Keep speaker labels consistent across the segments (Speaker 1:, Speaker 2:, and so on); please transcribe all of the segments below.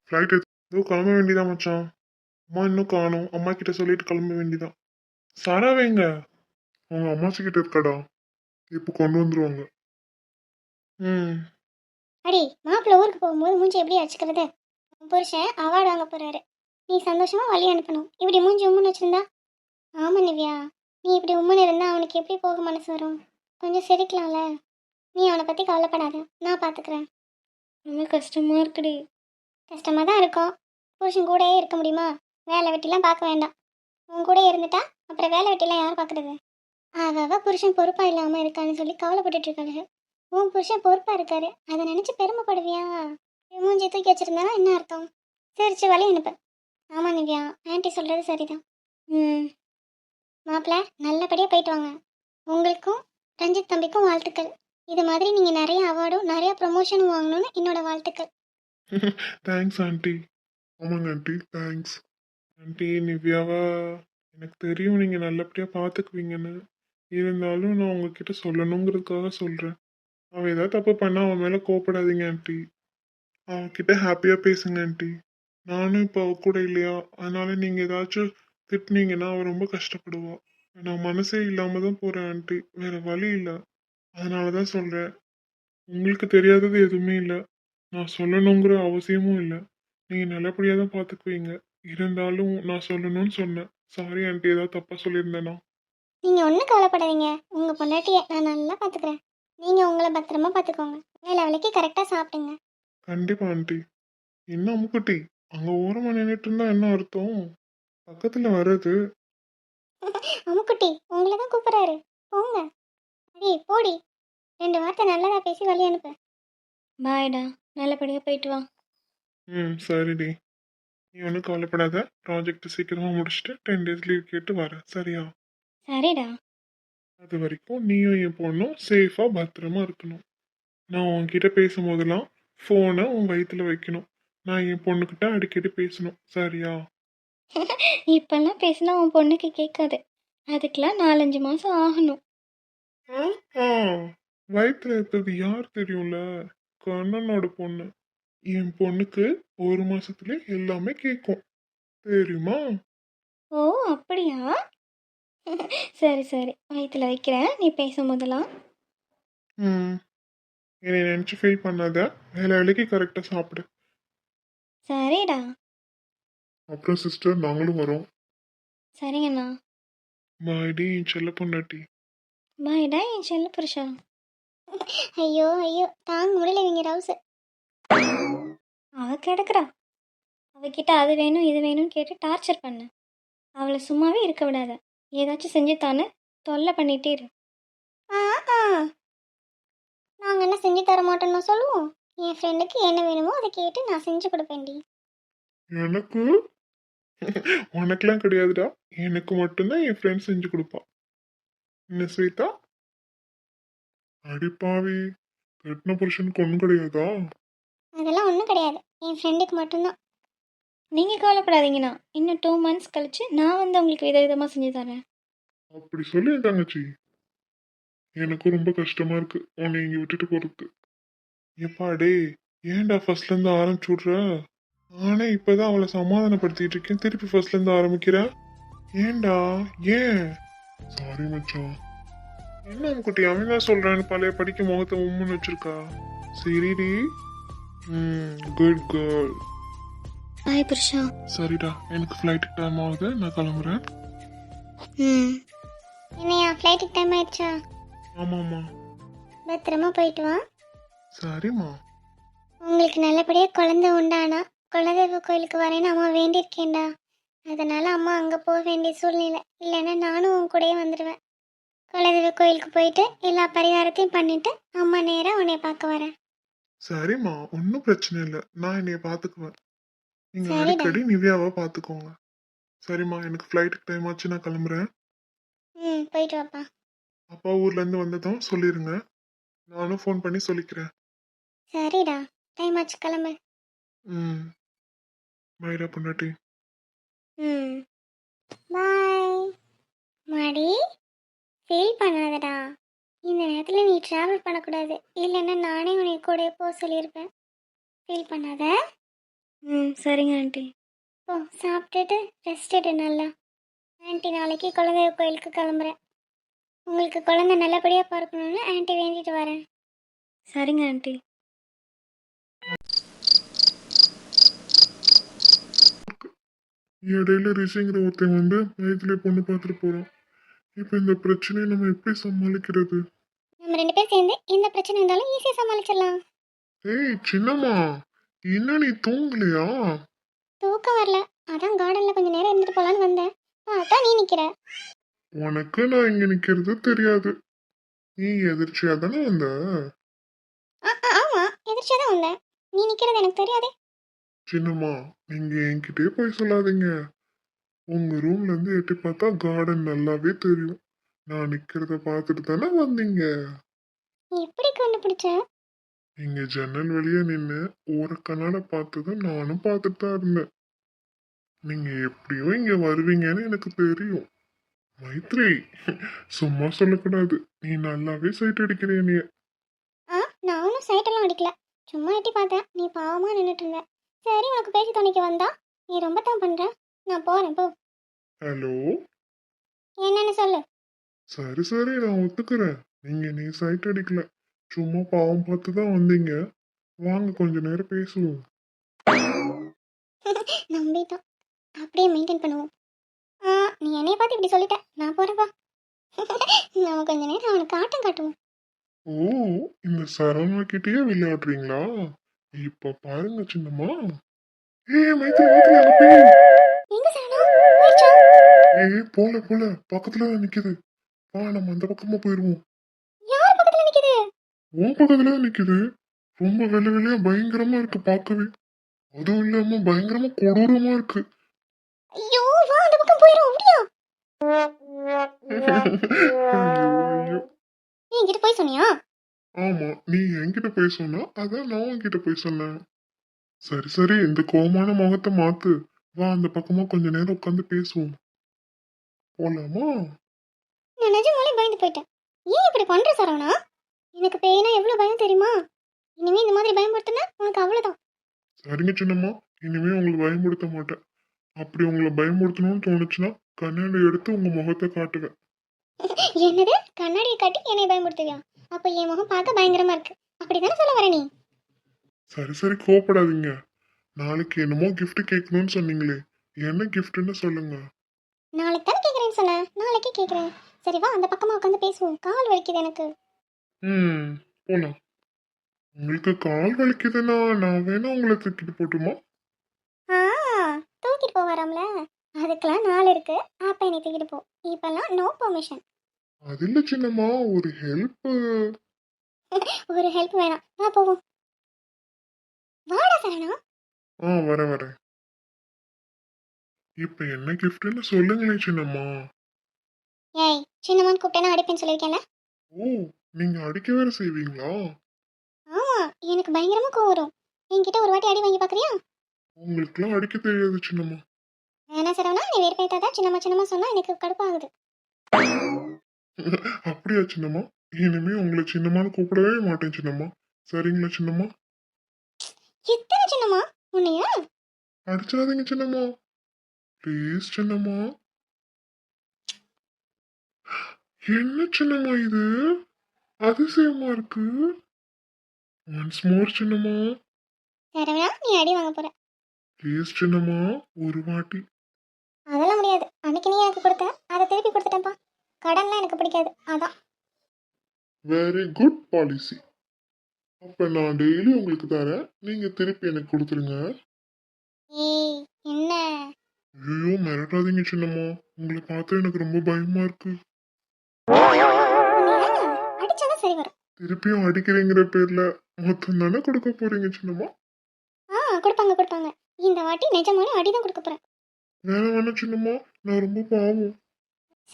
Speaker 1: Flight ஏதோ கிளம்ப வேண்டியதா மச்சான். அம்மா இன்னும் காணும். அம்மா கிட்ட சொல்லிட்டு கிளம்ப வேண்டியதான். சாராவேங்க அவங்க அம்மாச்சி கிட்ட இருக்காடா. இப்போ கொண்டு வந்துருவாங்க. ம்.
Speaker 2: அடி மாப்பிள்ளை ஊருக்கு போகும்போது மூஞ்சி எப்படி வச்சுக்கிறது? உன் புருஷன் அவார்டு வாங்க போறாரு. நீ சந்தோஷமா வழி அனுப்பணும். இப்படி மூஞ்சி உம்முன்னு வச்சிருந்தா? ஆமா நிவ்யா, நீ இப்படி உம்முன்னு இருந்தா அவனுக்கு எப்படி போக மனசு வரும்? கொஞ்சம் சிரிக்கலாம்ல. நீ அவனை பத்தி கவலைப்படாத, நான் பாத்துக்கிறேன். ரொம்ப கஷ்டமா இருக்குடி. கஷ்டமா தான் இருக்கும். புருஷன் கூடயே இருக்க முடியுமா? வேலை வெட்டிலாம் பார்க்க வேண்டாம். உன் கூட இருந்துட்டா அப்புறம் வேலை வெட்டிலாம் யார் பார்க்கறது? அவ புருஷன் பொறுப்பா இல்லாம இருக்கான்னு சொல்லி கவலைப்பட்டுட்டு இருக்காரு. உன் புருஷன் பொறுப்பா இருக்காரு, அதை நினைச்சு பெருமைப்படுவியா? மூஞ்சி தூக்கி வச்சிருந்தானா என்ன அர்த்தம்? சிரிச்சு வழி அனுப்பு. ஆமா நிவ்யா, ஆன்ட்டி சொல்றது சரிதான். ம். மாப்பிள்ள நல்லபடியா போயிட்டு வாங்க. உங்களுக்கும் ரஞ்சித் தம்பிக்கும் வாழ்த்துக்கள். இது மாதிரி நீங்க நிறைய அவார்டும் நிறைய ப்ரமோஷனும் வாங்கணும்னு என்னோட வாழ்த்துக்கள்.
Speaker 1: Thanks aunty. ஆமாங்க ஆண்டி, தேங்க்ஸ். ஆண்டி நிவ்யாவா எனக்கு தெரியும் நீங்கள் நல்லபடியாக பார்த்துக்குவீங்கன்னு. இருந்தாலும் நான் உங்ககிட்ட சொல்லணுங்கிறதுக்காக சொல்கிறேன். அவள் ஏதாவது தப்பு பண்ணால் அவன் மேலே கோவப்படாதீங்க ஆண்டி. அவகிட்ட ஹாப்பியாக பேசுங்க ஆண்டி. நானும் இப்போ அவ கூட இல்லையா, அதனால நீங்கள் ஏதாச்சும் திட்டினீங்கன்னா அவள் ரொம்ப கஷ்டப்படுவா. நான் மனசே இல்லாமல் தான் போகிறேன் ஆண்டி, வேற வழி இல்லை. அதனால தான் சொல்கிறேன். உங்களுக்கு தெரியாதது எதுவுமே இல்லை, நான் சொல்லணுங்கிற அவசியமும் இல்லை. நீங்கள் நல்லபடியாக தான் பார்த்துக்குவீங்க. இருந்தாலும் நான் சொல்லணும்னு சொன்னேன். சாரி ஆண்டி, ஏதாவது தப்பாக சொல்லியிருந்தேனா?
Speaker 2: நீங்க ஒன்றும் கவலைப்படாதீங்க. உங்க பொண்டாட்டியை நான் நல்லா பார்த்துக்கிறேன். நீங்க உங்களை பத்திரமா பார்த்துக்கோங்க. வேலை வேலைக்கு கரெக்டாக சாப்பிடுங்க.
Speaker 1: கண்டிப்பா ஆண்டி. என்ன அம்முக்குட்டி, அங்கே ஓரமாக நின்றுட்டு இருந்தா என்ன அர்த்தம்? பக்கத்தில் வர்றது.
Speaker 2: அம்முக்குட்டி உங்களை தான் கூப்பிட்றாரு. போங்க. அடி போடி. 2 வார்த்தை நல்லதா பேசி வழி அனுப்பு. பாய்டா, நல்லபடியாக போயிட்டு வா.
Speaker 1: ம், சரிடி. நீ ஒன்றும் கவலைப்படாத. ப்ராஜெக்ட் சீக்கிரமாக முடிச்சுட்டு 10 days லீவ் கேட்டு வரேன், சரியா?
Speaker 2: சரிடா.
Speaker 1: அது வரைக்கும் நீயும் என் பொண்ணும் சேஃபாக பத்திரமா இருக்கணும். நான் உன்கிட்ட பேசும்போதெல்லாம் ஃபோனை உன் வயிற்றுல வைக்கணும். நான் என் பொண்ணுக்கிட்ட அடிக்கடி பேசணும், சரியா?
Speaker 2: இப்பெல்லாம் பேசினா உன் பொண்ணுக்கு கேட்காது. அதுக்கெல்லாம் 4-5 மாதம் ஆகணும்.
Speaker 1: ஆ, வயிற்றுல இருக்கிறது யார் தெரியும்ல? கண்ணனோட பொண்ணு. என் பொண்ணுக்கு 1 மாசத்துல எல்லாமே கேட்கும், தெரியுமா?
Speaker 2: ஓ அப்படியா? சரி சரி, வயிற்றுல வைக்கிறேன் நீ பேசும்போதெல்லாம்.
Speaker 1: ம், என்னை நினச்சி ஃபீல் பண்ணாத. வேலை வேலைக்கு கரெக்டாக சாப்பிடு.
Speaker 2: சரிடா.
Speaker 1: அப்புறம் சிஸ்டர், நாங்களும் வரோம்.
Speaker 2: சரிங்கண்ணா.
Speaker 1: பாய்டி என் செல்ல பொண்டாட்டி.
Speaker 2: பாய்டா என் செல்ல புருஷா. ஐயோ ஐயோ, தாங்க முடியல இவங்க ரவுசு. அவ கிடக்குறா. அவகிட்ட அது வேணும் இது வேணும்னு கேட்டு டார்ச்சர் பண்ண. அவளை சும்மாவே இருக்க விடாத. ஏதாச்சும் செஞ்சுத்தானு தொல்லை பண்ணிட்டே இரு. நாங்கள் என்ன செஞ்சு தர மாட்டோம்னு சொல்லுவோம். என் ஃப்ரெண்டுக்கு என்ன வேணுமோ அதை கேட்டு நான் செஞ்சு கொடுப்பேன்டி.
Speaker 1: எனக்கு உனக்கெல்லாம் கிடையாதுடா. எனக்கு மட்டும்தான் என் ஃப்ரெண்ட் செஞ்சு கொடுப்பா. என்ன ஸ்வேதா? அடிப்பாவி, கட்டின புருஷனுக்கு ஒன்றும் கிடையாதா?
Speaker 2: அதெல்லாம் ஒன்றும் கிடையாது, என் ஃப்ரெண்டுக்கு மட்டும்தான். நீங்கள் கவலைப்படாதீங்கண்ணா, இன்னும் 2 months கழிச்சு நான் வந்து உங்களுக்கு விதவிதமாக செஞ்சு தரேன்.
Speaker 1: அப்படி சொல்லி என் தங்கச்சி. எனக்கும் ரொம்ப கஷ்டமா இருக்கு உன்னை இங்க விட்டுட்டு போறதுக்கு. எப்பாடே, ஏன்டா ஃபர்ஸ்ட்ல இருந்து ஆரம்பிச்சு விட்ற? நானே இப்பதான் அவளை சமாதானப்படுத்திட்டு இருக்கேன், திருப்பி ஃபர்ஸ்ட்ல இருந்து ஆரம்பிக்கிறேன். ஏன்டா? ஏன்? சாரி மச்சான். என்ன குட்டி, அவன் தான் சொல்றான்னு பழைய படிக்க முகத்தை உம்முன்னு வச்சிருக்கா. சரிடி. Good girl.
Speaker 2: ஹாய் புருஷா.
Speaker 1: சரிடா, எனக்கு ஃப்ளைட்டுக்கு டைம் ஆகுது, நான் கிளம்புறேன்.
Speaker 2: என்னையா ஃப்ளைட்டுக்கு டைம் ஆயிடுச்சா?
Speaker 1: ஆமாம்மா.
Speaker 2: பத்திரமா போயிட்டு வா.
Speaker 1: சரிம்மா.
Speaker 2: உங்களுக்கு நல்லபடியாக குழந்தை உண்டானா குலதெய்வ கோயிலுக்கு வரேன்னு அம்மா வேண்டியிருக்கேன்டா. அதனால அம்மா அங்கே போக வேண்டிய சூழ்நிலை. இல்லைன்னா நானும் உன் கூடயே வந்துடுவேன். குலதெய்வ கோயிலுக்கு போயிட்டு எல்லா பரிகாரத்தையும் பண்ணிட்டு அம்மா நேராக உன்னை பார்க்க வரேன்.
Speaker 1: சரிம்மா, ஒன்றும் பிரச்சனை இல்லை, நான் என்னைய பார்த்துக்குவேன். நீங்க
Speaker 2: சரிடா.
Speaker 1: அடிக்கடி நிவ்யாவை பார்த்துக்கோங்க. சரிம்மா, எனக்கு ஃப்ளைட்டுக்கு டைம் ஆச்சு, நான் கிளம்புறேன்.
Speaker 2: போயிட்டு வாப்பா.
Speaker 1: அப்பா ஊர்ல இருந்து வந்ததும் சொல்லிருங்க, நானும் ஃபோன் பண்ணி சொல்லிக்கிறேன்.
Speaker 2: சரிடா, டைம் ஆச்சு, கிளம்பு.
Speaker 1: ம், பைடா பொண்டாட்டி.
Speaker 2: பாய். மாடி ஃபீல் பண்ணாதடா. இந்த நேரத்தில் நீ ட்ராவல் பண்ணக்கூடாது, இல்லைன்னா நானே உன்னை கூட போக சொல்லியிருப்பேன். ஃபீல் பண்ணாத.
Speaker 3: ம் சரிங்க ஆண்டி.
Speaker 2: போ, சாப்பிட்டுட்டு ரெஸ்ட் எடு நல்லா. ஆன்ட்டி நாளைக்கு குழந்தை கோயிலுக்கு கிளம்புறேன். உங்களுக்கு குழந்தை நல்லபடியாக பார்க்கணுன்னு ஆன்ட்டி வேண்டிட்டு வரேன்.
Speaker 3: சரிங்க ஆண்டி.
Speaker 1: இடையில ரிஷிங்கிற ஒருத்தன் வந்து மைத்திலே பொண்ணு பார்த்துட்டு போறான். இப்போ இந்த பிரச்சனையை நம்ம எப்படி சமாளிக்கிறது?
Speaker 2: நம்ம 2 பேர் சேர்ந்து எந்த பிரச்சனை இருந்தாலும் ஈஸியாக சமாளிச்சிடலாம்.
Speaker 1: ஏய் சின்னம்மா, இன்னும் நீ தூங்கலையா?
Speaker 2: தூக்கம் வரல, அதான் கார்டனில் கொஞ்சம் நேரம் இருந்துட்டு போகலான்னு வந்தேன். பார்த்தா நீ நிற்கிற.
Speaker 1: உனக்கு நான் இங்க நிக்கிறது தெரியாது. நீ எதிர்ச்சியா தானே வந்த.
Speaker 2: ஆமாம், எதிர்ச்சியாக தான் வந்தேன். நீ நிற்கிறது எனக்கு தெரியாதே.
Speaker 1: சின்னம்மா, நீங்க என்கிட்டயே போய் சொல்லாதீங்க. உங்க ரூம்ல இருந்து எட்டி பார்த்தா கார்டன் நல்லாவே தெரியும். நான் நிக்கிறத பார்த்துட்டு தானே வந்தீங்க.
Speaker 2: நீ எப்படி கண்டுபிடிச்ச?
Speaker 1: இங்க ஜன்னல் வழியா நின்று ஒரு கண்ணாட பார்த்ததும் நானும் பார்த்துட்டு தான் இருந்தேன். நீங்க எப்படியும் இங்க வருவீங்கன்னு எனக்கு தெரியும். மைத்ரி, சும்மா சொல்லக்கூடாது. நீ நல்லாவே சைட் அடிக்கிறிய நீ.
Speaker 2: நான் ஒன்றும் சைட்டெல்லாம் அடிக்கல, சும்மா எட்டி பார்த்தேன். நீ பாவமாக நின்றுட்டு இருந்த. சரி, உனக்கு பேச்சு துணைக்கு வந்தா நீ ரொம்ப தான் பண்ணுற. நான் போகிறேன், போ.
Speaker 1: ஹலோ.
Speaker 2: என்னன்னு சொல்லு.
Speaker 1: சரி சரி, நான் ஒத்துக்கிறேன். நீ சைட் அடிக்கல, சும்மா பாவம் பார்த்து தான் வந்தீங்க. வாங்க கொஞ்ச நேரம் பேசுவோம்.
Speaker 2: நம்பிட்டான். அப்படியே மெயின்டைன் பண்ணுவோம். நீ என்னைய பார்த்து இப்படி சொல்லிட்ட, நான் போகிறேன்ப்பா. நம்ம கொஞ்ச நேரம் அவனுக்கு ஆட்டம் காட்டுவோம்.
Speaker 1: ஓ, இந்த சரவணா கிட்டயே விளையாடுறீங்களா? இப்ப பாருங்க சின்னம்மா. மைத்திரி மைத்திரி, அங்க போய்.
Speaker 2: எங்க சரணா போயிடுச்சா?
Speaker 1: போல போல, பக்கத்துல தான் நிக்குது. வா, நம்ம அந்த பக்கமா போயிருவோம்.
Speaker 2: யார் பக்கத்துல நிக்குது?
Speaker 1: உன் பக்கத்துல தான் நிக்குது. ரொம்ப வெள்ளை வெள்ளையா பயங்கரமா இருக்கு பார்க்கவே. அதுவும் இல்லாம பயங்கரமா கொடூரமா இருக்கு.
Speaker 2: ஐயோ, வா அந்த பக்கம் போயிரும். அப்படியா?
Speaker 1: ஐயோ.
Speaker 2: நீ என்கிட்ட போய் சொன்னியா?
Speaker 1: ஆமா, நீ என்கிட்ட போய் சொன்னா அதான் நான் உன்கிட்ட போய் சொன்னேன். சரி சரி, இந்த கோவமான முகத்தை மாத்து. வா, அந்த பக்கமா கொஞ்ச நேரம் உட்காந்து பேசுவோம். போலாமா?
Speaker 2: நான் நிஜமாலே பயந்து போயிட்டேன். ஏன் இப்படி பண்ற சரவணா? எனக்கு பேய்னா எவ்வளவு பயம் தெரியுமா? இனிமே இந்த மாதிரி பயன்படுத்தினா உனக்கு அவ்வளவுதான்.
Speaker 1: சரிங்க சின்னம்மா, இனிமே உங்களை பயமுறுத்த மாட்டேன். அப்படி உங்களை பயமுறுத்தணும்னு தோணுச்சுன்னா கண்ணாடி எடுத்து உங்க முகத்தை காட்டுவேன்.
Speaker 2: என்னது, கண்ணாடியை காட்டி என்னை பயன்படுத்துவியா? அப்ப என் முகம் பார்க்க பயங்கரமா இருக்கு, அப்படிதானே சொல்ல வர நீ?
Speaker 1: சரி சரி, கோவப்படாதீங்க. நாளைக்கு என்னமோ கிஃப்ட் கேட்கணும்னு சொன்னீங்களே, என்ன கிஃப்ட்னு சொல்லுங்க.
Speaker 2: நாளைக்கு தானே கேட்குறேன்னு சொன்னேன், நாளைக்கே கேட்குறேன். சரி வா, அந்த பக்கமா உட்காந்து பேசுவோம். கால் வலிக்குது எனக்கு.
Speaker 1: போலாம். உங்களுக்கு கால் வலிக்குதுன்னா நான் வேணா உங்களை தூக்கிட்டு போட்டுமா?
Speaker 2: ஆ, தூக்கிட்டு போவாராம்ல, அதுக்கெல்லாம் நாள் இருக்கு. அப்ப என்னை தூக்கிட்டு போ. இப்பெல்லாம் நோ பெர்மிஷன்.
Speaker 1: அது இல்ல சின்னம்மா, ஒரு ஹெல்ப்.
Speaker 2: ஒரு ஹெல்ப் வேணாம், வா போவோம். வாடா சரணா.
Speaker 1: வரேன் வரேன். இப்ப என்ன கிஃப்ட்னு சொல்லுங்களேன் சின்னம்மா.
Speaker 2: ஏய், சின்னமான்னு கூப்பிட்டேன்னா அடிப்பேன்னு சொல்லியிருக்கேன்ல.
Speaker 1: ஓ, நீங்க அடிக்க வேற செய்வீங்களா?
Speaker 2: ஆமா, எனக்கு பயங்கரமா கோவம் வரும். என்கிட்ட ஒரு வாட்டி அடி வாங்கி பார்க்கறியா?
Speaker 1: உங்களுக்குலாம் அடிக்க தெரியாது சின்னம்மா.
Speaker 2: வேணா சரவணா, நீ வேறு பேத்தாதான் சின்னம்மா சின்னம்மா சொன்னா எனக்கு கடுப்பாகுது.
Speaker 1: அப்படியா சின்னம்மா? இனிமே உங்களை சின்னம்மான்னு கூப்பிடவே மாட்டேன் சின்னம்மா. சரிங்களா சின்னம்மா?
Speaker 2: எத்தனை சின்னம்மா உன்னையா?
Speaker 1: அடிச்சிடாதீங்க சின்னம்மா, ப்ளீஸ் சின்னம்மா. என்ன சின்னம்மா இது, அதிசயமா இருக்கு. ஒன்ஸ் மோர் சின்னம்மா.
Speaker 2: சரவணா, நீ அடி வாங்க போற.
Speaker 1: ப்ளீஸ் சின்னம்மா, ஒரு வாட்டி.
Speaker 2: அதெல்லாம் முடியாது. அன்னைக்கு நீ எனக்கு கொடுத்த, அதை திருப்பி கொடுத்துட்டேன்ப்பா. கடன்லாம் எனக்கு பிடிக்காது, அதான்.
Speaker 1: Very good policy. அப்ப நான் டெய்லி உங்களுக்கு தரேன், நீங்க திருப்பி எனக்கு கொடுத்துருங்க.
Speaker 2: ஏய், என்ன?
Speaker 1: ஐயோ, மிரட்டாதீங்க சின்னம்மா, உங்களை பார்த்தா எனக்கு ரொம்ப பயமா இருக்கு.
Speaker 2: அடிச்சாதான் சரி வரும்.
Speaker 1: திருப்பியும் அடிக்கிறீங்கிற பேர்ல மொத்தம் தானே கொடுக்க போறீங்க சின்னம்மா?
Speaker 2: கொடுப்பாங்க கொடுப்பாங்க. இந்த வாட்டி நிஜமான அடிதான் கொடுக்க போறேன்.
Speaker 1: வேணாம் சின்னம்மா, நான் ரொம்ப பாவம்.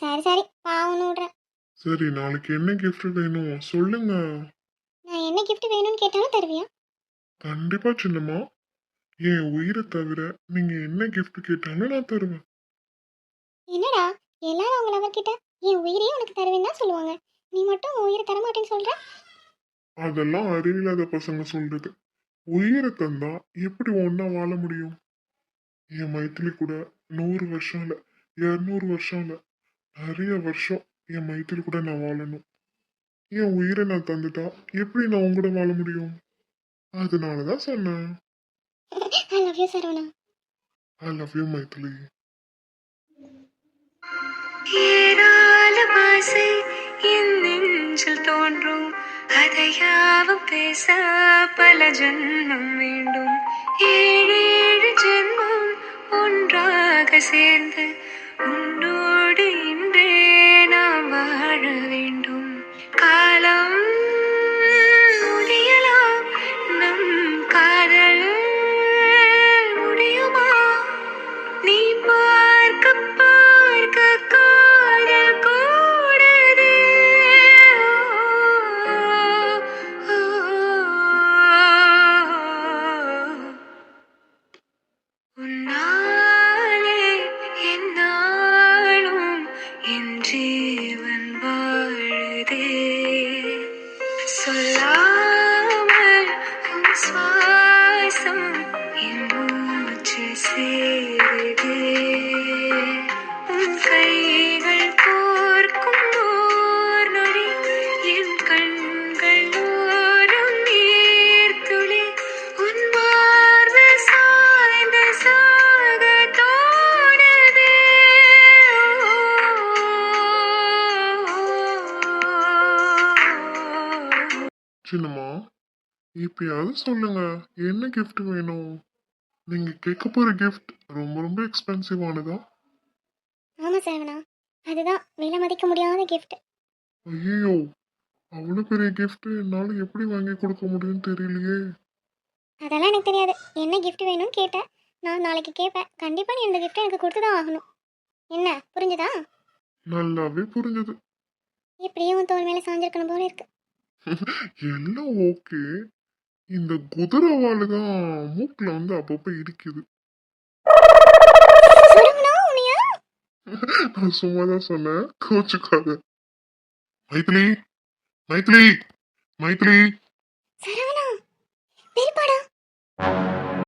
Speaker 2: சரி சரி, பாவம்னு விடுறேன்.
Speaker 1: சரி, நாளைக்கு என்ன கிஃப்ட் வேணும் சொல்லுங்க.
Speaker 2: நான் என்ன கிஃப்ட் வேணும்னு கேட்டாலும் தருவியா?
Speaker 1: கண்டிப்பா சின்னம்மா, என் உயிரை தவிர நீங்க என்ன கிஃப்ட் கேட்டாலும் நான் தருவேன்.
Speaker 2: என்னடா, எல்லாரும் அவங்க லவர் கிட்ட என் உயிரையே உனக்கு தருவேன்னு தான் சொல்லுவாங்க. நீ மட்டும் உன் உயிரை தரமாட்டேன்னு சொல்ற.
Speaker 1: அதெல்லாம் அறிவில்லாத பசங்க சொல்றது. உயிரை தந்தா எப்படி ஒன்னா வாழ முடியும்? என் மைத்திலி கூட 100 வருஷம் இல்ல, 200 வருஷம் இல்ல, நிறைய வருஷம் என் மைத்திலி கூட நான் வாழணும். என் உயிரை நான் தந்துட்டா எப்படி நான் உங்க கூட வாழ முடியும்? அதனாலதான் சொன்னேன்.
Speaker 2: I love you Saravana.
Speaker 1: I love you Maithili.
Speaker 3: ஏராளம் ஆசை என் நெஞ்சில் தோன்றும், அதை யாவும் பேச பல ஜென்மம் வேண்டும். ஏழேழு ஜென்மம் ஒன்றாக சேர்ந்து உன்னோடு இன்றே நாம் வாழ வேண்டும். காலம் முடியலாம், நம் காதல் முடியுமா? நீ பார்க்க பார்க்க காதல் கூடுதே. ஓ, உன்னாலே என்னாலும் என் ஜீவன் வாழுதே. சொல்லாமல் உன் சுவாசம் என் மூச்சு சேருதே. உன் கைகள் கோர்க்கும் ஓர் நொடி என் கண்கள் ஓரம் நீர்த்துளி. உன் மார்பில் சாய்ந்து சாக தோணுதே.
Speaker 1: சின்னம்மா, இப்பயாவது சொல்லுங்க, என்ன gift வேணும்? நீங்க கேட்க போற gift ரொம்ப ரொம்ப எக்ஸ்பென்சிவ் ஆனதா?
Speaker 2: ஆமா சரவணா, அதுதான் விலை மதிக்க முடியாத gift.
Speaker 1: ஐயோ, அவ்வளவு பெரிய gift என்னால எப்படி வாங்கி கொடுக்க முடியும்னு தெரியலையே.
Speaker 2: அதெல்லாம் எனக்கு தெரியாது. என்ன gift வேணும்னு கேட்டேன். நான் நாளைக்கு கேட்பேன். கண்டிப்பா நீ இந்த gift எனக்கு கொடுத்து தான் ஆகணும். என்ன புரிஞ்சுதா?
Speaker 1: நல்லாவே புரிஞ்சது.
Speaker 2: இப்படியே உன் தோல் மேல சாஞ்சிருக்கணும் போல இருக்கு.
Speaker 1: எல்லாம் ஓகே. இந்த குதிரவால தான் மூக்குல வந்து அப்பப்ப இடிக்குது.
Speaker 2: சரவணா உன்னையா?
Speaker 1: நான் சும்மா தான் சொன்னேன், கோச்சுக்காத. மைத்திலி, மைத்திலி, மைத்திலி.
Speaker 2: சரவணா பெரியப்பாடா.